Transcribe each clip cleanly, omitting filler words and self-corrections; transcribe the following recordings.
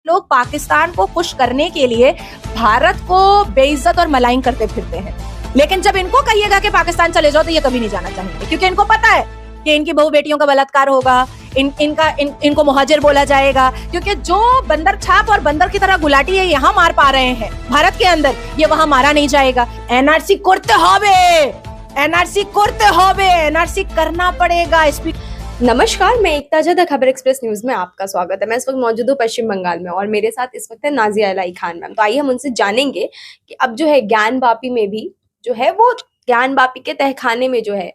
लोग पाकिस्तान को खुश करने के लिए भारत को बेइज्जत और मलाइन करते फिरते हैं, लेकिन जब इनको कहिएगा कि पाकिस्तान चले जाओ तो ये कभी नहीं जाना चाहेंगे, क्योंकि इनको पता है कि इनकी बहू बेटियों का बलात्कार होगा, इनको मुहाजिर बोला जाएगा, क्योंकि जो बंदर छाप और बंदर की तरह गुलाटी है यहाँ मार पा रहे हैं भारत के अंदर, ये वहां मारा नहीं जाएगा। एनआरसी एनआरसी करना पड़ेगा। नमस्कार, मैं एकता जद खबर एक्सप्रेस न्यूज में आपका स्वागत है। मैं इस वक्त मौजूद हूँ पश्चिम बंगाल में और मेरे साथ इस वक्त है नाजिया इलाही खान मैम। तो आइए हम उनसे जानेंगे कि अब जो है ज्ञानवापी में भी जो है वो ज्ञानवापी के तहखाने में जो है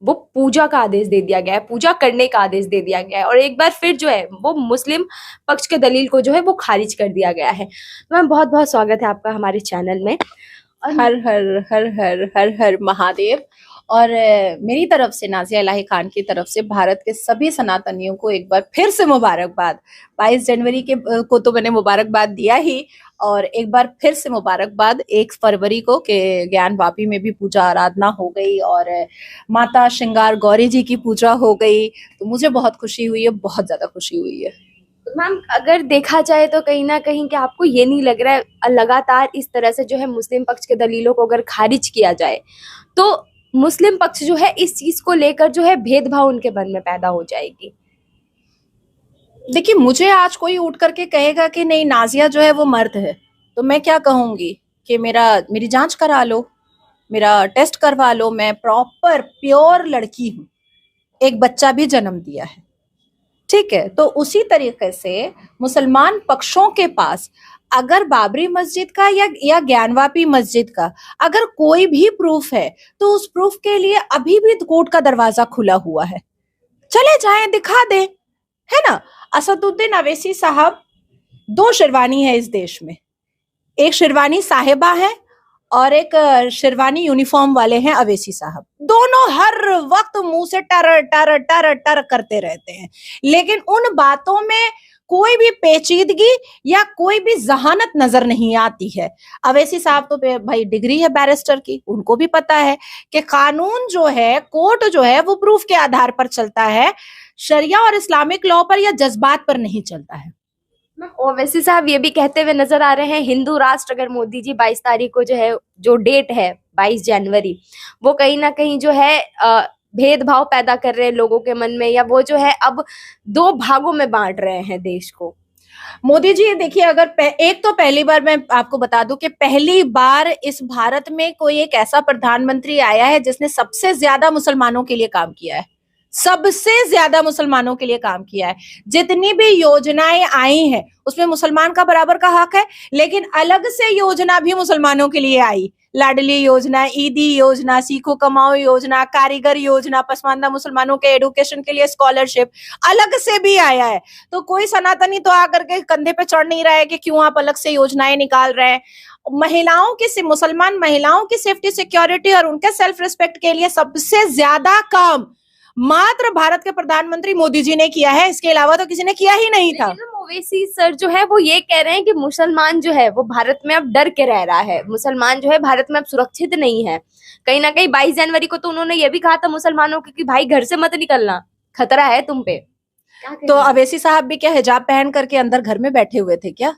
वो पूजा का आदेश दे दिया गया है, पूजा करने का आदेश दे दिया गया है और एक बार फिर जो है वो मुस्लिम पक्ष के दलील को जो है वो खारिज कर दिया गया है। मैम बहुत बहुत स्वागत है आपका हमारे चैनल में। हर हर हर हर हर हर महादेव। और मेरी तरफ से, नाजिया इलाही खान की तरफ से भारत के सभी सनातनियों को एक बार फिर से मुबारकबाद। 22 जनवरी को तो मैंने मुबारकबाद दिया ही, और एक बार फिर से मुबारकबाद 1 फरवरी को के ज्ञानवापी में भी पूजा आराधना हो गई और माता श्रृंगार गौरी जी की पूजा हो गई। तो मुझे बहुत खुशी हुई है, बहुत ज्यादा खुशी हुई है। मैम अगर देखा जाए तो कहीं ना कहीं कि आपको ये नहीं लग रहा है लगातार इस तरह से जो है मुस्लिम पक्ष के दलीलों को अगर खारिज किया जाए तो मुस्लिम पक्ष जो है इस चीज को लेकर जो है भेदभाव उनके मन में पैदा हो जाएगी? देखिए, मुझे आज कोई उठ करके कहेगा कि नहीं नाजिया जो है वो मर्द है, तो मैं क्या कहूंगी कि मेरी जांच करा लो, मेरा टेस्ट करवा लो, मैं प्रॉपर प्योर लड़की हूँ, एक बच्चा भी जन्म दिया है, ठीक है। तो उसी तरीके से मुसलमान पक्षों के पास अगर बाबरी मस्जिद का या ज्ञानवापी मस्जिद का अगर कोई भी प्रूफ है तो उस प्रूफ के लिए अभी भी कोर्ट का दरवाजा खुला हुआ है, चले जाएं, दिखा दें, है ना। असदुद्दीन अवैसी साहब 2 शेरवानी है इस देश में, एक शेरवानी साहिबा है और एक शेरवानी यूनिफॉर्म वाले हैं अवैसी साहब। दोनों हर वक्त मुंह से टर टर टर टर करते रहते हैं, लेकिन उन बातों में कोई भी पेचीदगी या कोई भी जहानत नजर नहीं आती है। अवैसी साहब तो भाई डिग्री है बैरिस्टर की, उनको भी पता है कि कानून जो है, कोर्ट जो है वो प्रूफ के आधार पर चलता है, शरिया और इस्लामिक लॉ पर या जज्बात पर नहीं चलता है। ओवैसी साहब ये भी कहते हुए नजर आ रहे हैं हिंदू राष्ट्र अगर मोदी जी 22 तारीख को जो है जो डेट है 22 जनवरी वो कहीं ना कहीं जो है भेदभाव पैदा कर रहे हैं लोगों के मन में, या वो जो है अब 2 भागों में बांट रहे हैं देश को। मोदी जी देखिए, अगर एक तो पहली बार मैं आपको बता दूं कि पहली बार इस भारत में कोई एक ऐसा प्रधानमंत्री आया है जिसने सबसे ज्यादा मुसलमानों के लिए काम किया है, सबसे ज्यादा मुसलमानों के लिए काम किया है। जितनी भी योजनाएं आई हैं उसमें मुसलमान का बराबर का हक है, लेकिन अलग से योजना भी मुसलमानों के लिए आई, लाडली योजना, ईदी योजना, सीखो कमाओ योजना, कारीगर योजना, पसमानदा मुसलमानों के एडुकेशन के लिए स्कॉलरशिप अलग से भी आया है। तो कोई सनातनी तो आकर के कंधे पे चढ़ नहीं रहा है कि क्यों आप अलग से योजनाएं निकाल रहे हैं। मुसलमान महिलाओं की सेफ्टी सिक्योरिटी और उनके सेल्फ रिस्पेक्ट के लिए सबसे ज्यादा काम मात्र भारत के प्रधानमंत्री मोदी जी ने किया है, इसके अलावा तो किसी ने किया ही नहीं था। ओवैसी सर जो है वो ये कह रहे हैं कि मुसलमान जो है वो भारत में अब डर के रह रहा है, मुसलमान जो है भारत में अब सुरक्षित नहीं है। कहीं ना कहीं 22 जनवरी को तो उन्होंने ये भी कहा था मुसलमानों को कि भाई घर से मत निकलना, खतरा है तुम पे। तो अवैसी साहब भी क्या हिजाब पहन करके अंदर घर में बैठे हुए थे क्या?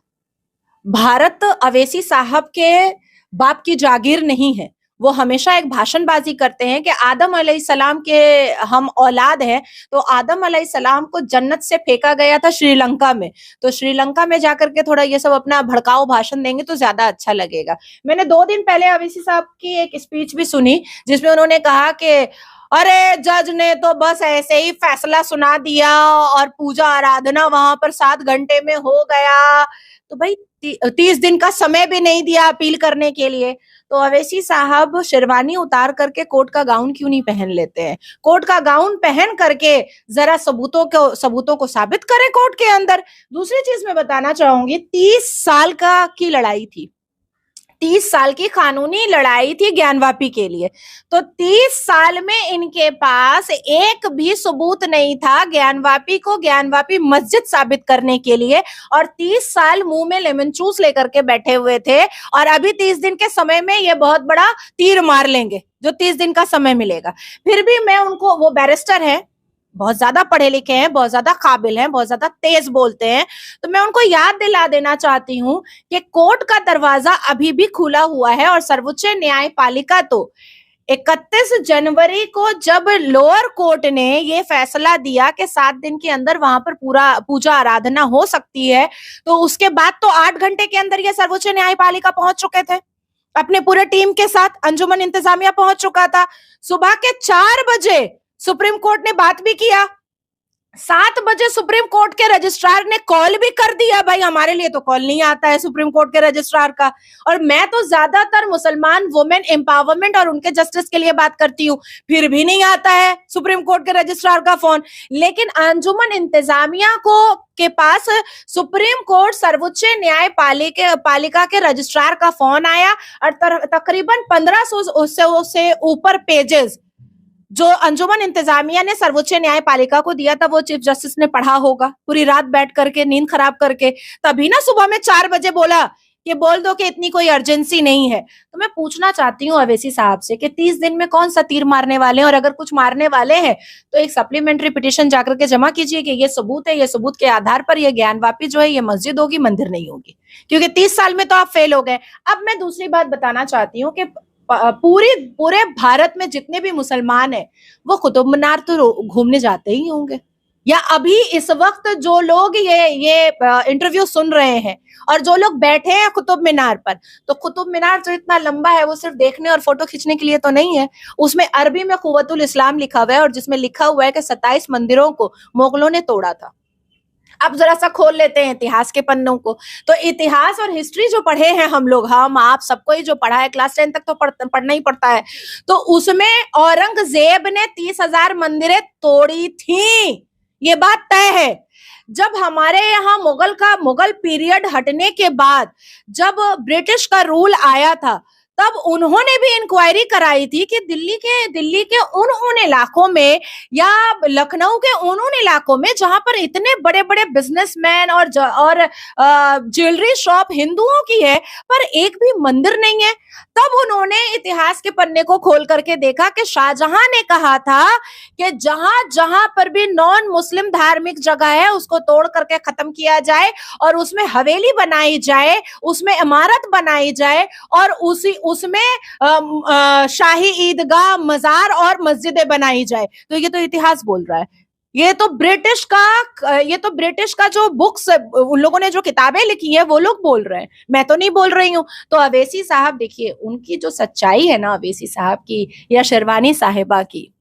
भारत अवैसी साहब के बाप की जागीर नहीं है। वो हमेशा एक भाषणबाजी करते हैं कि आदम अलैहिस्सलाम के हम औलाद हैं, तो आदम अलैहिस्सलाम को जन्नत से फेंका गया था श्रीलंका में, तो श्रीलंका में जाकर के थोड़ा ये सब अपना भड़काऊ भाषण देंगे तो ज्यादा अच्छा लगेगा। मैंने 2 दिन पहले अवैसी साहब की एक स्पीच भी सुनी जिसमें उन्होंने कहा कि अरे जज ने तो बस ऐसे ही फैसला सुना दिया और पूजा आराधना वहां पर 7 घंटे में हो गया, तो भाई 30 दिन का समय भी नहीं दिया अपील करने के लिए। तो अवैसी साहब शेरवानी उतार करके कोर्ट का गाउन क्यों नहीं पहन लेते हैं? कोर्ट का गाउन पहन करके जरा सबूतों को साबित करें कोर्ट के अंदर। दूसरी चीज मैं बताना चाहूंगी, 30 साल की लड़ाई थी, 30 साल की कानूनी लड़ाई थी ज्ञानवापी के लिए, तो 30 साल में इनके पास एक भी सबूत नहीं था ज्ञानवापी को ज्ञानवापी मस्जिद साबित करने के लिए, और 30 साल मुंह में लेमन जूस लेकर के बैठे हुए थे। और अभी 30 दिन के समय में ये बहुत बड़ा तीर मार लेंगे, जो 30 दिन का समय मिलेगा। फिर भी मैं उनको, वो बैरिस्टर है, बहुत ज्यादा पढ़े लिखे हैं, बहुत ज्यादा काबिल हैं, बहुत ज्यादा तेज बोलते हैं, तो मैं उनको याद दिला देना चाहती हूँ कि कोर्ट का दरवाजा अभी भी खुला हुआ है। और सर्वोच्च न्यायपालिका तो 31 जनवरी को जब लोअर कोर्ट ने ये फैसला दिया कि 7 दिन के अंदर वहां पर पूरा पूजा आराधना हो सकती है, तो उसके बाद तो 8 घंटे के अंदर ये सर्वोच्च न्यायपालिका पहुंच चुके थे अपने पूरे टीम के साथ। अंजुमन इंतजामिया पहुंच चुका था। सुबह के 4 बजे सुप्रीम कोर्ट ने बात भी किया। 7 बजे सुप्रीम कोर्ट के रजिस्ट्रार ने कॉल भी कर दिया। भाई हमारे लिए तो कॉल नहीं आता है सुप्रीम कोर्ट के रजिस्ट्रार का। और मैं तो ज्यादातर मुसलमान वुमेन एम्पावरमेंट और उनके जस्टिस के लिए बात करती हूँ, फिर भी नहीं आता है सुप्रीम कोर्ट के रजिस्ट्रार का फोन। लेकिन अंजुमन इंतजामिया को के पास सुप्रीम कोर्ट सर्वोच्च न्यायपालिका के रजिस्ट्रार का फोन आया और तकरीबन 1500 से ऊपर पेजेस जो अंजुमन इंतजामिया ने सर्वोच्च न्यायपालिका को दिया था वो चीफ जस्टिस ने पढ़ा होगा पूरी रात बैठ करके, नींद खराब करके, तभी ना सुबह में 4 बजे बोला कि बोल दो कि इतनी कोई अर्जेंसी नहीं है। तो मैं पूछना चाहती हूँ अवैसी साहब से कि 30 दिन में कौन सा तीर मारने वाले हैं, और अगर कुछ मारने वाले हैं तो एक सप्लीमेंट्री पिटिशन जाकर के जमा कीजिए कि ये सबूत है, ये सबूत के आधार पर ये ज्ञानवापी जो है ये मस्जिद होगी, मंदिर नहीं होगी, क्योंकि 30 साल में तो आप फेल हो गए। अब मैं दूसरी बात बताना चाहती हूँ कि पूरे भारत में जितने भी मुसलमान हैं वो कुतुब मीनार तो घूमने जाते ही होंगे, या अभी इस वक्त जो लोग ये इंटरव्यू सुन रहे हैं और जो लोग बैठे हैं कुतुब मीनार पर, तो कुतुब मीनार जो इतना लंबा है वो सिर्फ देखने और फोटो खींचने के लिए तो नहीं है। उसमें अरबी में कुव्वतुल इस्लाम लिखा हुआ है और जिसमें लिखा हुआ है कि 27 मंदिरों को मुगलों ने तोड़ा था। अब जरा सा खोल लेते हैं इतिहास के पन्नों को, तो इतिहास और हिस्ट्री जो पढ़े हैं हम लोग, हम आप सबको ही जो पढ़ा है, क्लास 10 तक तो पढ़ना ही पड़ता है, तो उसमें औरंगजेब ने 30,000 मंदिरें तोड़ी थी, ये बात तय है। जब हमारे यहाँ मुगल पीरियड हटने के बाद जब ब्रिटिश का रूल आया था तब उन्होंने भी इंक्वायरी कराई थी कि दिल्ली के उन इलाकों में या लखनऊ के उन इलाकों में जहां पर इतने बड़े बड़े बिजनेसमैन और ज्वेलरी शॉप हिंदुओं की है पर एक भी मंदिर नहीं है। तब उन्होंने इतिहास के पन्ने को खोल करके देखा कि शाहजहां ने कहा था कि जहां जहां पर भी नॉन मुस्लिम धार्मिक जगह है उसको तोड़ करके खत्म किया जाए और उसमें हवेली बनाई जाए, उसमें इमारत बनाई जाए और उसमें शाही ईदगाह, मजार और मस्जिदें बनाई जाए। तो ये तो इतिहास बोल रहा है, ये तो ब्रिटिश का जो बुक्स उन लोगों ने जो किताबें लिखी है वो लोग बोल रहे हैं, मैं तो नहीं बोल रही हूँ। तो अवैसी साहब देखिए, उनकी जो सच्चाई है ना अवैसी साहब की या शेरवानी साहिबा की,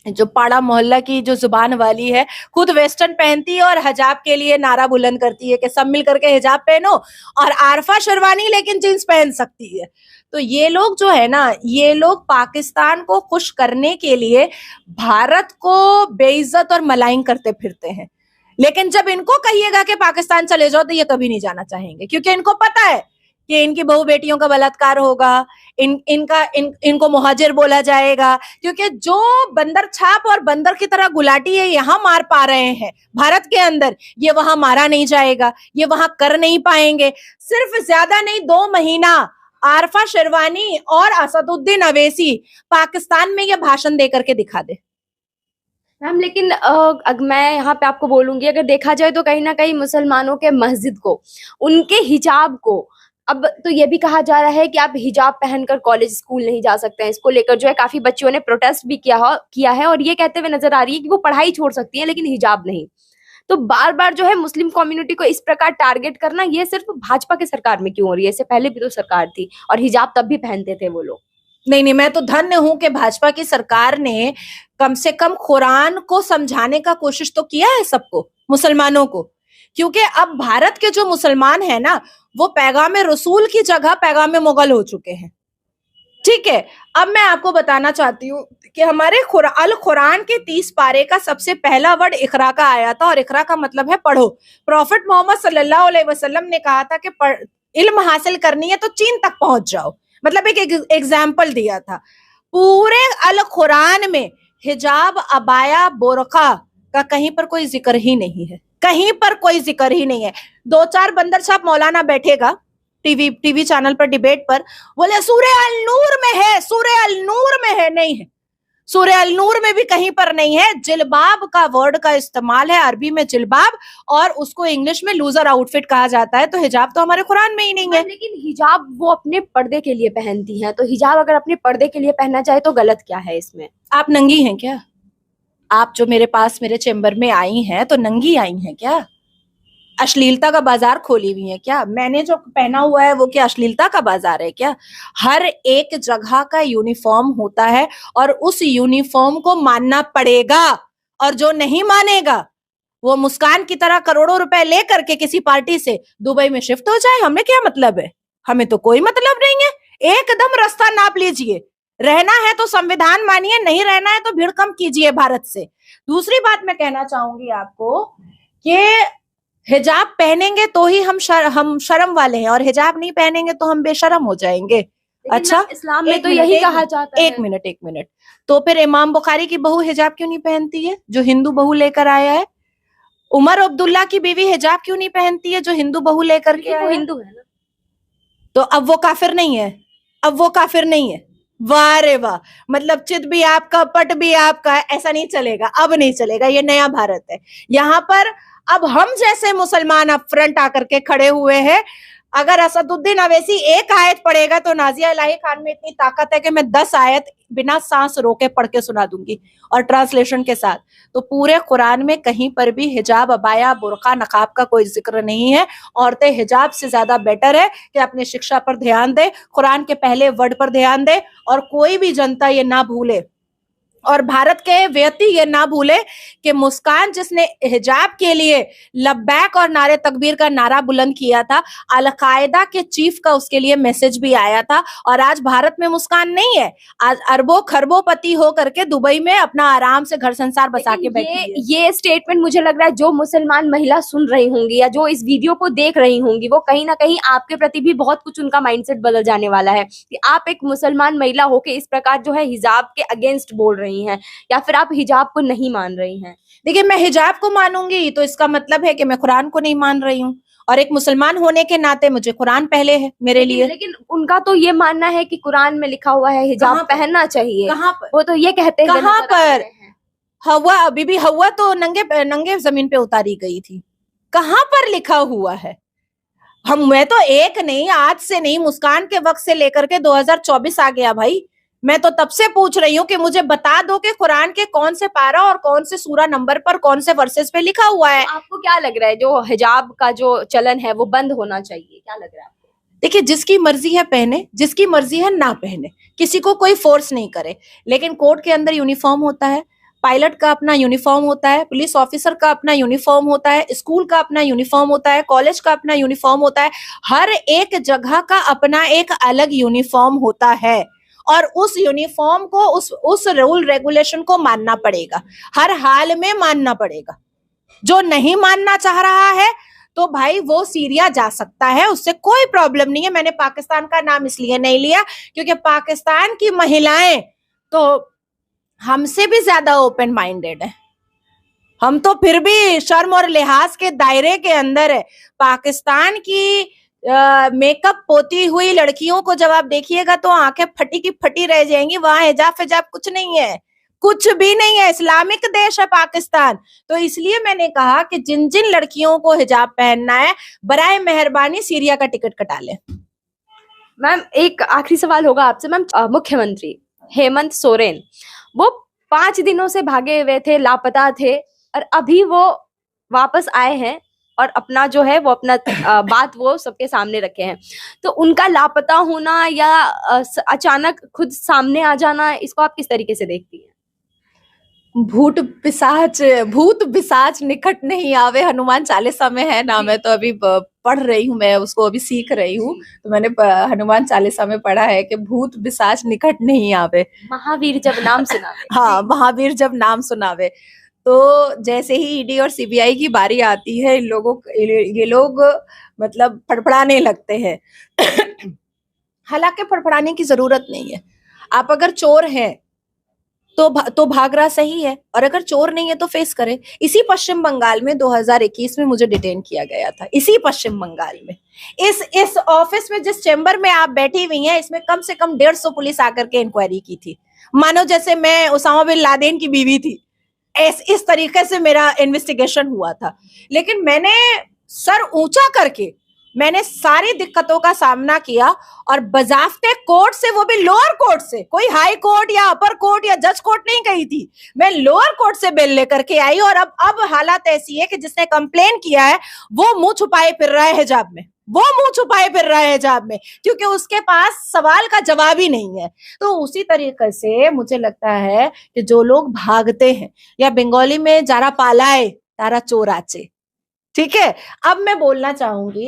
जो पाड़ा मोहल्ला की जो जुबान वाली है, खुद वेस्टर्न पहनती है और हिजाब के लिए नारा बुलंद करती है कि सब मिल करके हिजाब पहनो, और आरफा शेरवानी लेकिन जींस पहन सकती है। तो ये लोग जो है ना, ये लोग पाकिस्तान को खुश करने के लिए भारत को बेइज्जत और मलाइन करते फिरते हैं, लेकिन जब इनको कहिएगा कि पाकिस्तान चले जाओ तो ये कभी नहीं जाना चाहेंगे, क्योंकि इनको पता है कि इनकी बहू बेटियों का बलात्कार होगा, इनको मुहाजिर बोला जाएगा, क्योंकि जो बंदर छाप और बंदर की तरह गुलाटी है यहाँ मार पा रहे हैं भारत के अंदर, ये वहां मारा नहीं जाएगा, ये वहां कर नहीं पाएंगे। सिर्फ ज्यादा नहीं 2 महीना आरफा शेरवानी और असदुद्दीन अवैसी पाकिस्तान में ये भाषण दे करके दिखा दे। मैम लेकिन मैं यहाँ पे आपको बोलूंगी, अगर देखा जाए तो कहीं ना कहीं मुसलमानों के मस्जिद को, उनके हिजाब को, अब तो ये भी कहा जा रहा है कि आप हिजाब पहनकर कॉलेज स्कूल नहीं जा सकते हैं। इसको लेकर जो है काफी बच्चियों ने प्रोटेस्ट भी किया है और ये कहते हुए नजर आ रही है कि वो पढ़ाई छोड़ सकती हैं लेकिन हिजाब नहीं। तो बार बार जो है मुस्लिम कम्युनिटी को इस प्रकार टारगेट करना, ये सिर्फ भाजपा के सरकार में क्यों हो रही है? इससे पहले भी तो सरकार थी और हिजाब तब भी पहनते थे वो लोग। नहीं, मैं तो धन्य हूं कि भाजपा की सरकार ने कम से कम कुरान को समझाने का कोशिश तो किया है सबको, मुसलमानों को, क्योंकि अब भारत के जो मुसलमान है ना वो पैगाम रसूल की जगह पैगाम मुगल हो चुके हैं। ठीक है, अब मैं आपको बताना चाहती हूँ कि हमारे अल कुरान के 30 पारे का सबसे पहला वर्ड इकरा का आया था, और इकरा का मतलब है पढ़ो। प्रॉफिट मोहम्मद सल्लल्लाहु अलैहि वसल्लम ने कहा था कि इल्म हासिल करनी है तो चीन तक पहुंच जाओ, मतलब एक एग्जाम्पल दिया था। पूरे अल कुरान में हिजाब, अबाया, बोरखा का कहीं पर कोई जिक्र ही नहीं है, कहीं पर कोई जिक्र ही नहीं है। 2-4 बंदर छाप मौलाना बैठेगा टीवी चैनल पर डिबेट पर, बोले सूरह अल नूर में है, सूरह अल नूर में है, नहीं है। सूरह अल नूर में भी कहीं पर नहीं है। जिलबाब का वर्ड का इस्तेमाल है अरबी में जिलबाब, और उसको इंग्लिश में लूजर आउटफिट कहा जाता है। तो हिजाब तो हमारे कुरान में ही नहीं है। लेकिन हिजाब वो अपने पर्दे के लिए पहनती हैं, तो हिजाब अगर अपने पर्दे के लिए पहनना चाहे तो गलत क्या है इसमें? आप नंगी हैं क्या? आप जो मेरे पास मेरे चेंबर में आई हैं तो नंगी आई हैं क्या? अश्लीलता का बाजार खोली हुई है क्या? मैंने जो पहना हुआ है वो क्या अश्लीलता का बाजार है क्या? हर एक जगह का यूनिफॉर्म होता है और उस यूनिफॉर्म को मानना पड़ेगा, और जो नहीं मानेगा वो मुस्कान की तरह करोड़ों रुपए लेकर के किसी पार्टी से दुबई में शिफ्ट हो जाए। हमें क्या मतलब है? हमें तो कोई मतलब नहीं है। एकदम रास्ता नाप लीजिए। रहना है तो संविधान मानिए, नहीं रहना है तो भीड़ कम कीजिए भारत से। दूसरी बात मैं कहना चाहूंगी आपको कि हिजाब पहनेंगे तो ही हम शर्म वाले हैं, और हिजाब नहीं पहनेंगे तो हम बेशर्म हो जाएंगे। अच्छा, इस्लाम में तो यही कहा जाता है। एक मिनट, तो फिर इमाम बुखारी की बहू हिजाब क्यों नहीं पहनती है, जो हिंदू बहू लेकर आया है? उमर अब्दुल्ला की बीवी हिजाब क्यों नहीं पहनती है, जो हिंदू बहू लेकर के आया है? हिंदू है ना, तो अब वो काफिर नहीं है? अब वो काफिर नहीं है? वाह रे वाह, मतलब चित भी आपका पट भी आपका। ऐसा नहीं चलेगा, अब नहीं चलेगा। ये नया भारत है। यहाँ पर अब हम जैसे मुसलमान अब फ्रंट आकर के खड़े हुए हैं। अगर असदुद्दीन अवैसी एक आयत पढ़ेगा तो नाजिया इलाही खान में इतनी ताकत है कि मैं 10 आयत बिना सांस रोके पढ़ के सुना दूंगी, और ट्रांसलेशन के साथ। तो पूरे कुरान में कहीं पर भी हिजाब, अबाया, बुर्का, नकाब का कोई जिक्र नहीं है। औरतें हिजाब से ज्यादा बेटर है कि अपनी शिक्षा पर ध्यान दे, कुरान के पहले वर्ड पर ध्यान दे, और कोई भी जनता ये ना भूले, और भारत के व्यक्ति ये ना भूले कि मुस्कान जिसने हिजाब के लिए लब्बैक और नारे तकबीर का नारा बुलंद किया था, अल-कायदा के चीफ का उसके लिए मैसेज भी आया था। और आज भारत में मुस्कान नहीं है, आज अरबों खरबों पति हो करके दुबई में अपना आराम से घर संसार बसा के बैठी है। ये स्टेटमेंट मुझे लग रहा है जो मुसलमान महिला सुन रही होंगी या जो इस वीडियो को देख रही होंगी, वो कहीं ना कहीं आपके प्रति भी बहुत कुछ उनका माइंडसेट बदल जाने वाला है कि आप एक मुसलमान महिला होके इस प्रकार जो है हिजाब के अगेंस्ट बोल रही हैं, या फिर आप हिजाब को नहीं मान रही हैं। देखिए, मैं हिजाब को मानूंगी तो इसका मतलब है कि मैं कुरान को नहीं मान रही हूँ, और एक मुसलमान होने के नाते मुझे कुरान पहले है मेरे लिए। लेकिन उनका तो ये मानना है कि कुरान में लिखा हुआ है हिजाब पहनना चाहिए। कहाँ पर? वो तो ये कहते हैं। कहाँ पर? हवा, बीबी हवा तो नंगे जमीन पे उतारी गई थी। कहाँ पर लिखा हुआ है? मैं तो एक नहीं, आज से नहीं, मुस्कान के वक्त से लेकर के 2024 आ गया भाई। मैं तो तब से पूछ रही हूँ कि मुझे बता दो कि कुरान के कौन से पारा और कौन से सूरा नंबर पर कौन से वर्सेस पे लिखा हुआ है। आपको क्या लग रहा है जो हिजाब का जो चलन है वो बंद होना चाहिए? क्या लग रहा है आपको? देखिए, जिसकी मर्जी है पहने, जिसकी मर्जी है ना पहने, किसी को कोई फोर्स नहीं करे। लेकिन कोर्ट के अंदर यूनिफॉर्म होता है, पायलट का अपना यूनिफॉर्म होता है, पुलिस ऑफिसर का अपना यूनिफॉर्म होता है, स्कूल का अपना यूनिफॉर्म होता है, कॉलेज का अपना यूनिफॉर्म होता है। हर एक जगह का अपना एक अलग यूनिफॉर्म होता है, और उस यूनिफॉर्म को, उस रूल रेगुलेशन को मानना पड़ेगा, हर हाल में मानना पड़ेगा। जो नहीं मानना चाह रहा है तो भाई वो सीरिया जा सकता है, उससे कोई प्रॉब्लम नहीं है। मैंने पाकिस्तान का नाम इसलिए नहीं लिया क्योंकि पाकिस्तान की महिलाएं तो हमसे भी ज्यादा ओपन माइंडेड है। हम तो फिर भी शर्म और लिहाज के दायरे के अंदर है। पाकिस्तान की मेकअप पोती हुई लड़कियों को जब आप देखिएगा तो आंखें फटी की फटी रह जाएंगी। वहां हिजाब फिजाब कुछ नहीं है, कुछ भी नहीं है। इस्लामिक देश है पाकिस्तान। तो इसलिए मैंने कहा कि जिन जिन लड़कियों को हिजाब पहनना है, बराए मेहरबानी सीरिया का टिकट कटा ले। मैम, एक आखिरी सवाल होगा आपसे। मैम, मुख्यमंत्री हेमंत सोरेन वो 5 दिनों से भागे हुए थे, लापता थे, और अभी वो वापस आए हैं और अपना जो है वो अपना बात वो सबके सामने रखे हैं। तो उनका लापता होना या अचानक खुद सामने आ जाना, इसको आप किस तरीके से देखती हैं? भूत पिशाच निकट नहीं आवे, हनुमान चालीसा में है ना। मैं तो अभी पढ़ रही हूँ, मैं उसको अभी सीख रही हूँ। तो मैंने हनुमान चालीसा में पढ़ा है कि भूत पिशाच निकट नहीं आवे, महावीर जब नाम सुनावे। हाँ, महावीर जब नाम सुनावे। तो जैसे ही ईडी और सीबीआई की बारी आती है, ये लोग मतलब फड़फड़ाने लगते हैं। हालांकि फड़फड़ाने की जरूरत नहीं है। आप अगर चोर हैं तो भाग रहा सही है, और अगर चोर नहीं है तो फेस करे। इसी पश्चिम बंगाल में 2021 में मुझे डिटेन किया गया था, इसी पश्चिम बंगाल में। इस ऑफिस में, जिस चेंबर में आप बैठी हुई हैं, इसमें कम से कम 150 पुलिस आकर के इंक्वायरी की थी। मानो जैसे मैं उसामा बिन लादेन की बीवी थी। इस तरीके से मेरा इन्वेस्टिगेशन हुआ था। लेकिन मैंने सर ऊंचा करके मैंने सारी दिक्कतों का सामना किया, और बजाफ्ते कोर्ट से, वो भी लोअर कोर्ट से, कोई हाई कोर्ट या अपर कोर्ट या जज कोर्ट नहीं गई थी, मैं लोअर कोर्ट से बेल लेकर के आई। और अब हालत ऐसी है कि जिसने कंप्लेन किया है वो मुंह छुपाए फिर रहा है हिजाब में, वो मुंह छुपाए फिर रहा है हिजाब में, क्योंकि उसके पास सवाल का जवाब ही नहीं है। तो उसी तरीके से मुझे लगता है कि जो लोग भागते हैं, या बंगाली में जारा पालाए तारा चोर आचे, ठीक है। अब मैं बोलना चाहूंगी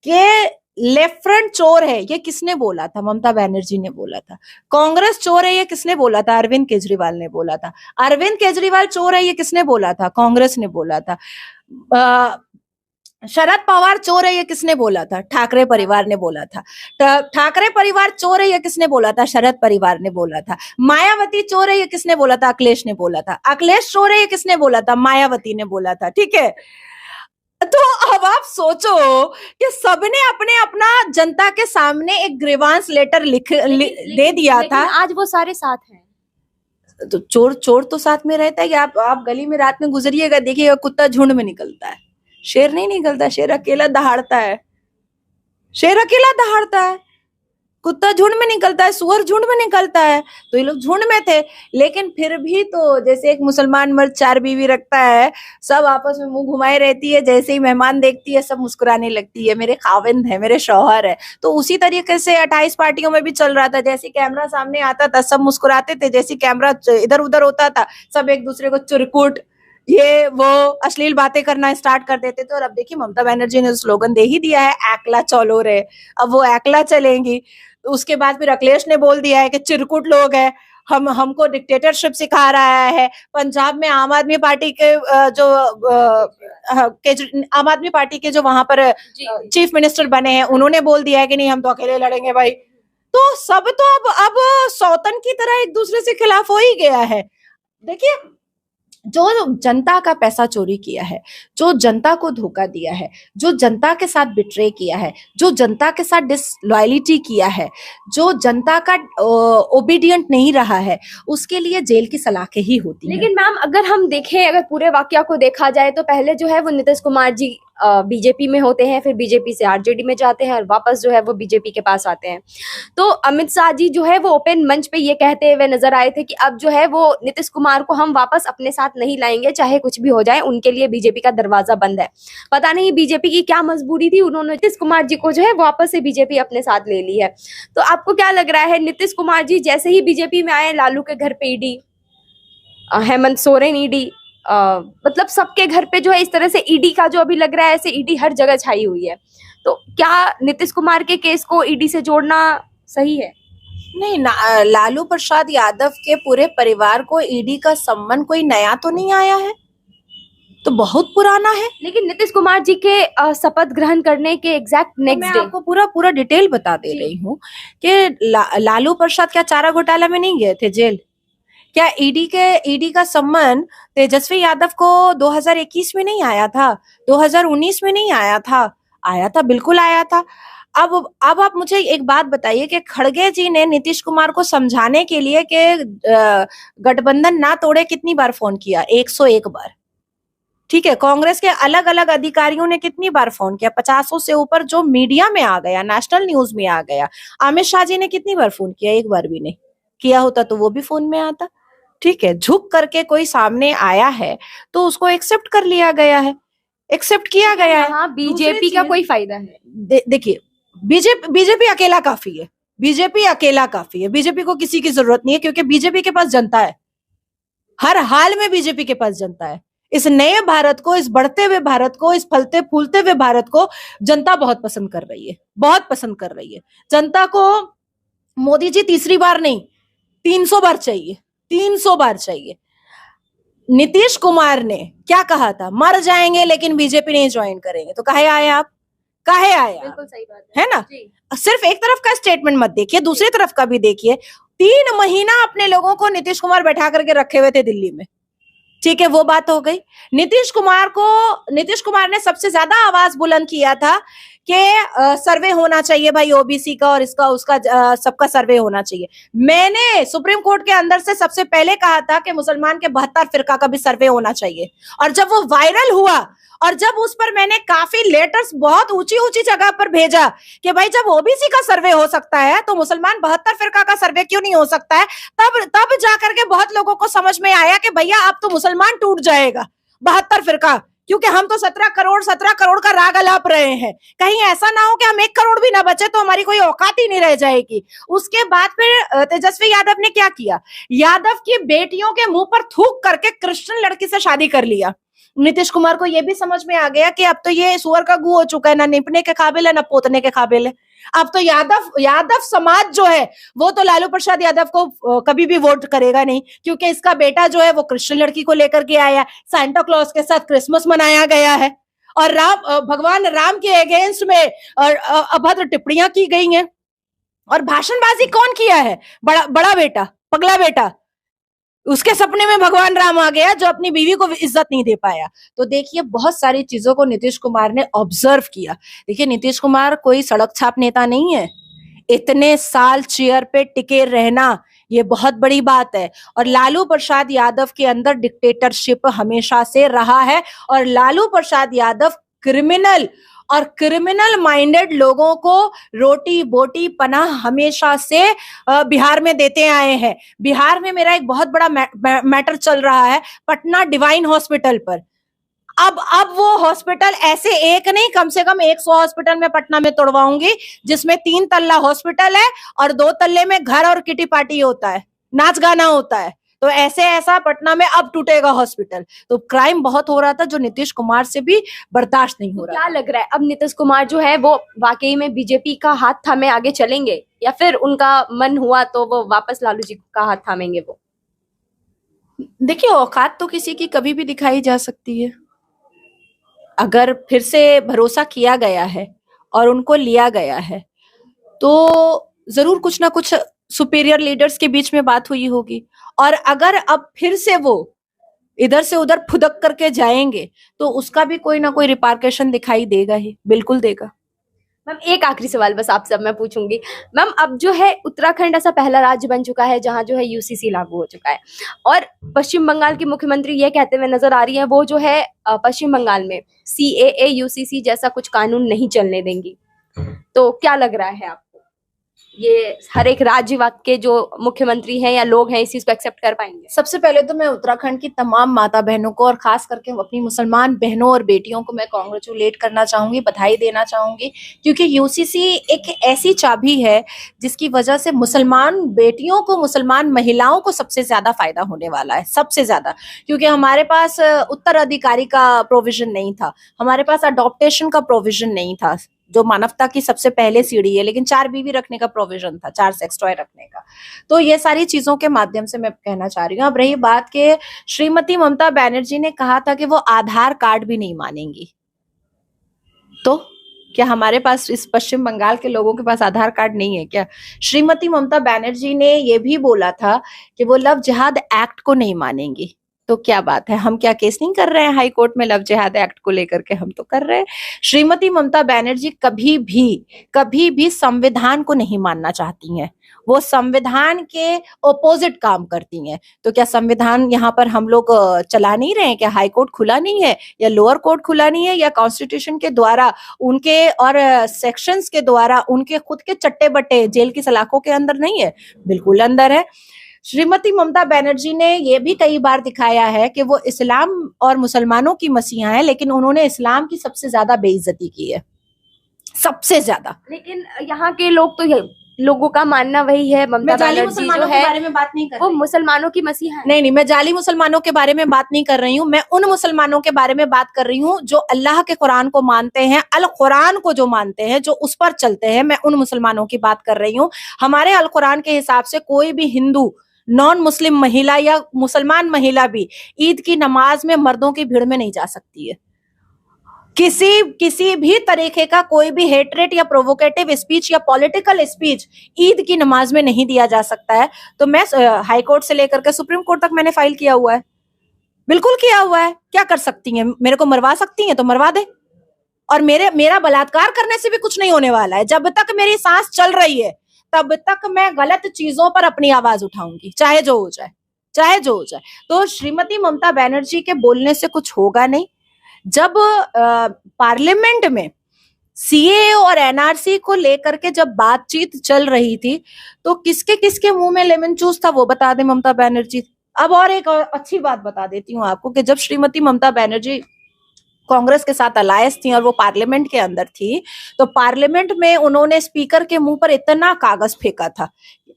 कि लेफ्ट फ्रंट चोर है, ये किसने बोला था? ममता बनर्जी ने बोला था। कांग्रेस चोर है, ये किसने बोला था? अरविंद केजरीवाल ने बोला था। अरविंद केजरीवाल चोर है, ये किसने बोला था? कांग्रेस ने बोला था। शरद पवार चोर है, ये किसने बोला था? ठाकरे परिवार ने बोला था। ठाकरे परिवार चोर है, ये किसने बोला था? शरद परिवार ने बोला था। मायावती चोर है, ये किसने बोला था? अखिलेश ने बोला था। अखिलेश चोर है, ये किसने बोला था? मायावती ने बोला था, ठीक है। तो अब आप सोचो कि सबने अपने अपना जनता के सामने एक ग्रीवांस लेटर दे दिया था। आज वो सारे साथ हैं। तो चोर तो साथ में रहता है कि आप गली में रात में गुजरिएगा, देखिएगा कुत्ता झुंड में निकलता है, शेर नहीं निकलता। शेर अकेला दहाड़ता है, शेर अकेला दहाड़ता है, कुत्ता झुंड में निकलता है, सुअर झुंड में निकलता है। तो ये लोग झुंड में थे, लेकिन फिर भी तो जैसे एक मुसलमान मर्द 4 बीवी रखता है, सब आपस में मुंह घुमाए रहती है, जैसे ही मेहमान देखती है सब मुस्कुराने लगती है, मेरे खाविंद है, मेरे शौहर है। तो उसी तरीके से 28 पार्टियों में भी चल रहा था। जैसे कैमरा सामने आता था सब मुस्कुराते थे, जैसे कैमरा इधर उधर होता था सब एक दूसरे को चुरकुट, ये वो अश्लील बातें करना स्टार्ट कर देते थे। और अब देखिए ममता बनर्जी ने स्लोगन दे ही दिया है, एकला चलो रे, अब वो एकला चलेंगी। उसके बाद फिर अखिलेश ने बोल दिया है कि चिरकुट लोग है, हमको डिक्टेटरशिप सिखा रहा है। पंजाब में आम आदमी पार्टी के आम आदमी पार्टी के जो वहां पर चीफ मिनिस्टर बने हैं, उन्होंने बोल दिया है कि नहीं हम तो अकेले लड़ेंगे भाई। तो सब तो अब सौतन की तरह एक दूसरे से खिलाफ हो ही गया है। देखिए, जो जनता का पैसा चोरी किया है, जो जनता को धोखा दिया है, जो जनता के साथ बिट्रे किया है, जो जनता के साथ डिसलॉयलिटी किया है, जो जनता का ओबीडियंट नहीं रहा है, उसके लिए जेल की सलाखें ही होती हैं। लेकिन मैम अगर हम देखें, अगर पूरे वाकया को देखा जाए तो पहले जो है वो नीतीश कुमार जी बीजेपी में होते हैं, फिर बीजेपी से आरजेडी में जाते हैं और वापस जो है वो बीजेपी के पास आते हैं। तो अमित शाह जी जो है वो ओपन मंच पे ये कहते हुए नजर आए थे कि अब जो है वो नीतीश कुमार को हम वापस अपने साथ नहीं लाएंगे, चाहे कुछ भी हो जाए, उनके लिए बीजेपी का दरवाजा बंद है। पता नहीं बीजेपी की क्या मजबूरी थी, उन्होंने नीतीश कुमार जी को जो है वापस से बीजेपी अपने साथ ले ली है। तो आपको क्या लग रहा है, नीतीश कुमार जी जैसे ही बीजेपी में आए, लालू के घर पे ईडी, हेमंत सोरेन ईडी, मतलब सबके घर पे जो है इस तरह से ईडी का जो अभी लग रहा है, ऐसे ईडी हर जगह छाई हुई है। तो क्या नीतीश कुमार के केस को ईडी से जोड़ना सही है? नहीं, लालू प्रसाद यादव के पूरे परिवार को ईडी का सम्मन कोई नया तो नहीं आया है, तो बहुत पुराना है। लेकिन नीतीश कुमार जी के शपथ ग्रहण करने के एग्जैक्ट नेक्स्ट डे मैं आपको पूरा डिटेल बता दे रही हूँ कि लालू प्रसाद क्या चारा घोटाला में नहीं गए थे जेल? क्या ईडी का सम्मन तेजस्वी यादव को 2021 में नहीं आया था? 2019 में नहीं आया था? आया था, बिल्कुल आया था। अब आप मुझे एक बात बताइए कि खड़गे जी ने नीतीश कुमार को समझाने के लिए कि गठबंधन ना तोड़े कितनी बार फोन किया? 101 बार, ठीक है। कांग्रेस के अलग अलग अधिकारियों ने कितनी बार फोन किया? 50 से ऊपर, जो मीडिया में आ गया, नेशनल न्यूज में आ गया। अमित शाह जी ने कितनी बार फोन किया? एक बार भी नहीं किया होता तो वो भी फोन में आता, ठीक है। झुक करके कोई सामने आया है तो उसको एक्सेप्ट कर लिया गया है, एक्सेप्ट किया गया है। हाँ, बीजेपी का कोई फायदा है? देखिए, बीजेपी अकेला काफी है, बीजेपी अकेला काफी है। बीजेपी को किसी की जरूरत नहीं है, क्योंकि बीजेपी के पास जनता है। हर हाल में बीजेपी के पास जनता है। इस नए भारत को, इस बढ़ते हुए भारत को, इस फलते फूलते हुए भारत को जनता बहुत पसंद कर रही है, बहुत पसंद कर रही है। जनता को मोदी जी तीसरी बार नहीं, 300 बार चाहिए, 300 बार चाहिए। नीतीश कुमार ने क्या कहा था? मर जाएंगे लेकिन बीजेपी नहीं ज्वाइन करेंगे। तो काहे आए आप? काहे आए आप? बिल्कुल सही बात है ना? सिर्फ एक तरफ का स्टेटमेंट मत देखिए, दूसरी तरफ का भी देखिए। 3 महीना अपने लोगों को नीतीश कुमार बैठा करके रखे हुए थे दिल्ली में, ठीक है, वो बात हो गई। नीतीश कुमार ने सबसे ज्यादा आवाज बुलंद किया था कि सर्वे होना चाहिए भाई ओबीसी का और इसका उसका सबका सर्वे होना चाहिए। मैंने सुप्रीम कोर्ट के अंदर से सबसे पहले कहा था कि मुसलमान के 72 फिरका का भी सर्वे होना चाहिए, और जब वो वायरल हुआ और जब उस पर मैंने काफी लेटर्स बहुत ऊंची ऊंची जगह पर भेजा कि भाई जब ओबीसी का सर्वे हो सकता है तो मुसलमान 72 फिरका का सर्वे क्यों नहीं हो सकता है, तब जाकर के बहुत लोगों को समझ में आया कि भैया अब तो मुसलमान टूट जाएगा 72 फिरका, क्योंकि हम तो 17 करोड़ का राग अलाप रहे हैं। कहीं ऐसा ना हो कि हम 1 करोड़ भी ना बचे तो हमारी कोई औकात ही नहीं रह जाएगी। उसके बाद फिर तेजस्वी यादव ने क्या किया, यादव की बेटियों के मुंह पर थूक करके क्रिश्चियन लड़की से शादी कर लिया। नीतीश कुमार को यह भी समझ में आ गया कि अब तो ये सुअर का गू हो चुका है, ना निपने के काबिल है ना पोतने के काबिल है। अब तो यादव समाज जो है वो तो लालू प्रसाद यादव को कभी भी वोट करेगा नहीं, क्योंकि इसका बेटा जो है वो क्रिश्चियन लड़की को लेकर के आया, सांता क्लॉज के साथ क्रिसमस मनाया गया है, और भगवान राम के अगेंस्ट में अभद्र टिप्पणियां की गई हैं, और भाषणबाजी कौन किया है, बड़ा बेटा, पगला बेटा, उसके सपने में भगवान राम आ गया जो अपनी बीवी को इज्जत नहीं दे पाया। तो देखिए बहुत सारी चीजों को नीतीश कुमार ने ऑब्जर्व किया। देखिए नीतीश कुमार कोई सड़क छाप नेता नहीं है, इतने साल चेयर पे टिके रहना ये बहुत बड़ी बात है, और लालू प्रसाद यादव के अंदर डिक्टेटरशिप हमेशा से रहा है, और लालू प्रसाद यादव क्रिमिनल माइंडेड लोगों को रोटी बोटी पनाह हमेशा से बिहार में देते आए हैं। बिहार में मेरा एक बहुत बड़ा मैटर चल रहा है पटना डिवाइन हॉस्पिटल पर। अब वो हॉस्पिटल ऐसे एक नहीं, कम से कम 100 हॉस्पिटल में पटना में तोड़वाऊंगी, जिसमें 3 तल्ला हॉस्पिटल है और 2 तल्ले में घर और किटी पार्टी होता है, नाच गाना होता है। तो ऐसा पटना में अब टूटेगा हॉस्पिटल। तो क्राइम बहुत हो रहा था जो नीतीश कुमार से भी बर्दाश्त नहीं हो रहा। क्या लग रहा है अब नीतीश कुमार जो है वो वाकई में बीजेपी का हाथ थामे आगे चलेंगे, या फिर उनका मन हुआ तो वो वापस लालू जी का हाथ थामेंगे? वो देखिए औकात तो किसी की कभी भी दिखाई जा सकती है। अगर फिर से भरोसा किया गया है और उनको लिया गया है तो जरूर कुछ ना कुछ सुपीरियर लीडर्स के बीच में बात हुई होगी, और अगर अब फिर से वो इधर से उधर फुदक करके जाएंगे तो उसका भी कोई ना कोई रिपार्केशन दिखाई देगा ही, बिल्कुल देगा। मैम एक आखिरी सवाल बस आपसे अब मैं पूछूंगी। मैम अब जो है उत्तराखंड ऐसा पहला राज्य बन चुका है जहां जो है यूसीसी लागू हो चुका है, और पश्चिम बंगाल की मुख्यमंत्री ये कहते हुए नजर आ रही है वो जो है पश्चिम बंगाल में सीएए यूसीसी जैसा कुछ कानून नहीं चलने देंगी। तो क्या लग रहा है आपको, ये हर एक राज्य के जो मुख्यमंत्री हैं या लोग हैं इस चीज को एक्सेप्ट कर पाएंगे? सबसे पहले तो मैं उत्तराखंड की तमाम माता बहनों को और खास करके अपनी मुसलमान बहनों और बेटियों को मैं कॉन्ग्रेचुलेट करना चाहूंगी, बधाई देना चाहूंगी, क्योंकि यूसीसी एक ऐसी चाबी है जिसकी वजह से मुसलमान बेटियों को, मुसलमान महिलाओं को सबसे ज्यादा फायदा होने वाला है, सबसे ज्यादा। क्योंकि हमारे पास उत्तराधिकारी का प्रोविजन नहीं था, हमारे पास अडॉप्टेशन का प्रोविजन नहीं था जो मानवता की सबसे पहले सीढ़ी है, लेकिन 4 बीवी रखने का प्रोविजन था, 4 सेक्स टॉय रखने का। तो ये सारी चीजों के माध्यम से मैं कहना चाह रही हूँ। अब रही बात के श्रीमती ममता बनर्जी ने कहा था कि वो आधार कार्ड भी नहीं मानेंगी, तो क्या हमारे पास इस पश्चिम बंगाल के लोगों के पास आधार कार्ड नहीं है क्या? श्रीमती ममता बनर्जी ने ये भी बोला था कि वो लव जिहाद एक्ट को नहीं मानेंगी। तो क्या बात है, हम क्या केस नहीं कर रहे हैं हाई कोर्ट में लव जिहाद एक्ट को लेकर के? हम तो कर रहे हैं। श्रीमती ममता बनर्जी कभी भी संविधान को नहीं मानना चाहती हैं, वो संविधान के ओपोजिट काम करती हैं। तो क्या संविधान यहाँ पर हम लोग चला नहीं रहे हैं? क्या हाई कोर्ट खुला नहीं है, या लोअर कोर्ट खुला नहीं है, या कॉन्स्टिट्यूशन के द्वारा उनके और सेक्शंस के द्वारा उनके खुद के चट्टे बट्टे जेल की सलाखों के अंदर नहीं है? बिल्कुल अंदर है। श्रीमती ममता बनर्जी ने यह भी कई बार दिखाया है कि वो इस्लाम और मुसलमानों की मसीहा है, लेकिन उन्होंने इस्लाम की सबसे ज्यादा बेइज्जती की है, सबसे ज्यादा। लेकिन यहाँ के लोग तो लोगों का मानना वही है ममता बनर्जी जो है बारे में बात नहीं कर वो मुसलमानों की मसीहा है। नहीं, मैं जाली मुसलमानों के बारे में बात नहीं कर रही हूँ, मैं उन मुसलमानों के बारे में बात कर रही हूँ जो अल्लाह के कुरान को मानते हैं, अल कुरान को जो मानते हैं, जो उस पर चलते हैं। मैं उन मुसलमानों की बात कर रही हूँ। हमारे अल कुरान के हिसाब से कोई भी हिंदू, नॉन मुस्लिम महिला या मुसलमान महिला भी ईद की नमाज में मर्दों की भीड़ में नहीं जा सकती है। किसी भी तरीके का कोई भी हेट्रेट या प्रोवोकेटिव स्पीच या पॉलिटिकल स्पीच ईद की नमाज में नहीं दिया जा सकता है। तो मैं हाई कोर्ट से लेकर के सुप्रीम कोर्ट तक मैंने फाइल किया हुआ है, बिल्कुल किया हुआ है। क्या कर सकती हैं? मेरे को मरवा सकती हैं तो मरवा दे, और मेरा बलात्कार करने से भी कुछ नहीं होने वाला है। जब तक मेरी सांस चल रही है तब तक मैं गलत चीजों पर अपनी आवाज उठाऊंगी, चाहे जो हो जाए, चाहे जो हो जाए। तो श्रीमती ममता बनर्जी के बोलने से कुछ होगा नहीं। जब पार्लियामेंट में सीए और एनआरसी को लेकर के जब बातचीत चल रही थी तो किसके किसके मुंह में लेमन जूस था वो बता दे ममता बनर्जी। अब और एक अच्छी बात बता देती हूँ आपको कि जब श्रीमती ममता बनर्जी कांग्रेस के साथ अलायंस थी और वो पार्लियामेंट के अंदर थी तो पार्लियामेंट में उन्होंने स्पीकर के मुंह पर इतना कागज फेंका था,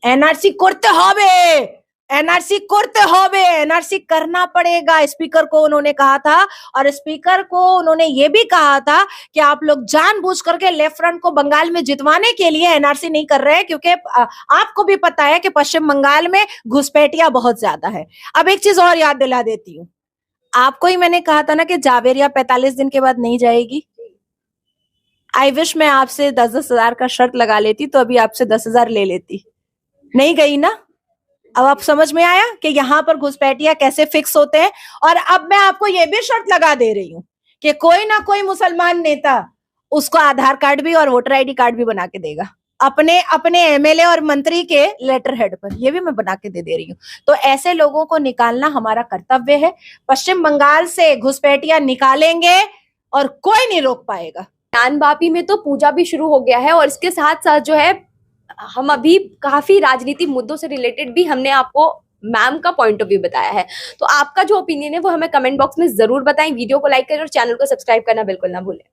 एनआरसी करते होवे, एनआरसी करते होवे, एनआरसी करना पड़ेगा, स्पीकर को उन्होंने कहा था। और स्पीकर को उन्होंने ये भी कहा था कि आप लोग जानबूझ करके लेफ्ट फ्रंट को बंगाल में जितवाने के लिए एनआरसी नहीं कर रहे हैं, क्योंकि आपको भी पता है कि पश्चिम बंगाल में घुसपैठिया बहुत ज्यादा है। अब एक चीज और याद दिला देती हूँ, आपको ही मैंने कहा था ना कि जावेरिया 45 दिन के बाद नहीं जाएगी। आई विश मैं आपसे 10-10 हजार का शर्त लगा लेती तो अभी आपसे 10,000 ले लेती। नहीं गई ना। अब आप समझ में आया कि यहाँ पर घुसपैठिया कैसे फिक्स होते हैं। और अब मैं आपको ये भी शर्त लगा दे रही हूँ कि कोई ना कोई मुसलमान नेता उसको आधार कार्ड भी और वोटर आईडी कार्ड भी बना के देगा अपने एमएलए और मंत्री के लेटर हेड पर, ये भी मैं बना के दे रही हूँ। तो ऐसे लोगों को निकालना हमारा कर्तव्य है। पश्चिम बंगाल से घुसपैठिया निकालेंगे और कोई नहीं रोक पाएगा। ज्ञानवापी में तो पूजा भी शुरू हो गया है और इसके साथ साथ जो है हम अभी काफी राजनीतिक मुद्दों से रिलेटेड भी हमने आपको मैम का पॉइंट ऑफ व्यू बताया है। तो आपका जो ओपिनियन है वो हमें कमेंट बॉक्स में जरूर बताएं। वीडियो को लाइक करें और चैनल को सब्सक्राइब करना बिल्कुल ना भूलें।